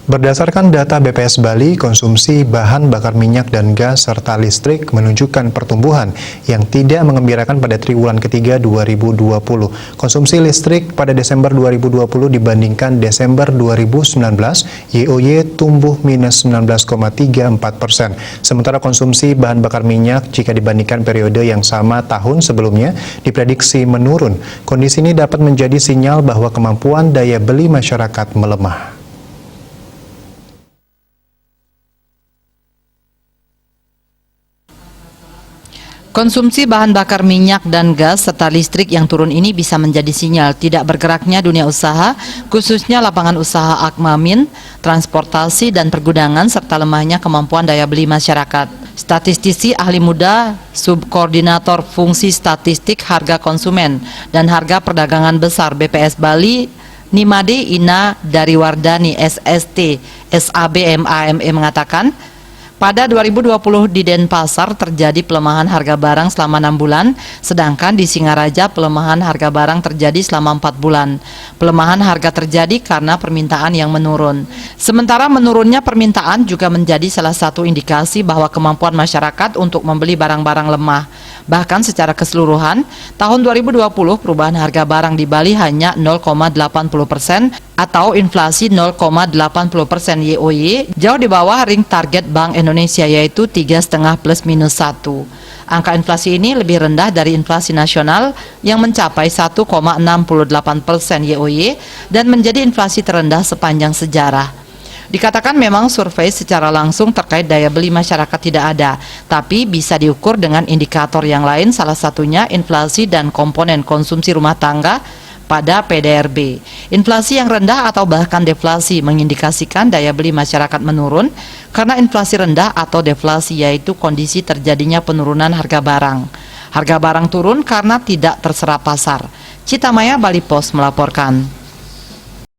Berdasarkan data BPS Bali, konsumsi bahan bakar minyak dan gas serta listrik menunjukkan pertumbuhan yang tidak menggembirakan pada triwulan ketiga 2020. Konsumsi listrik pada Desember 2020 dibandingkan Desember 2019, YoY tumbuh minus 19,34%. Sementara konsumsi bahan bakar minyak jika dibandingkan periode yang sama tahun sebelumnya diprediksi menurun. Kondisi ini dapat menjadi sinyal bahwa kemampuan daya beli masyarakat melemah. Konsumsi bahan bakar minyak dan gas serta listrik yang turun ini bisa menjadi sinyal tidak bergeraknya dunia usaha, khususnya lapangan usaha Akmamin, transportasi dan pergudangan serta lemahnya kemampuan daya beli masyarakat. Statistisi ahli muda, Subkoordinator Fungsi Statistik Harga Konsumen dan Harga Perdagangan Besar BPS Bali, Nimade Ina Dariwardani SST SABMAME mengatakan, pada 2020 di Denpasar terjadi pelemahan harga barang selama 6 bulan, sedangkan di Singaraja pelemahan harga barang terjadi selama 4 bulan. Pelemahan harga terjadi karena permintaan yang menurun. Sementara menurunnya permintaan juga menjadi salah satu indikasi bahwa kemampuan masyarakat untuk membeli barang-barang lemah. Bahkan secara keseluruhan, tahun 2020 perubahan harga barang di Bali hanya 0,80% atau inflasi 0,80% YoY, jauh di bawah ring target Bank Indonesia yaitu 3,5 plus minus 1. Angka inflasi ini lebih rendah dari inflasi nasional yang mencapai 1,68% YoY dan menjadi inflasi terendah sepanjang sejarah. Dikatakan memang survei secara langsung terkait daya beli masyarakat tidak ada, tapi bisa diukur dengan indikator yang lain, salah satunya inflasi dan komponen konsumsi rumah tangga pada PDRB. Inflasi yang rendah atau bahkan deflasi mengindikasikan daya beli masyarakat menurun karena inflasi rendah atau deflasi yaitu kondisi terjadinya penurunan harga barang. Harga barang turun karena tidak terserap pasar. Citamaya Bali Pos melaporkan.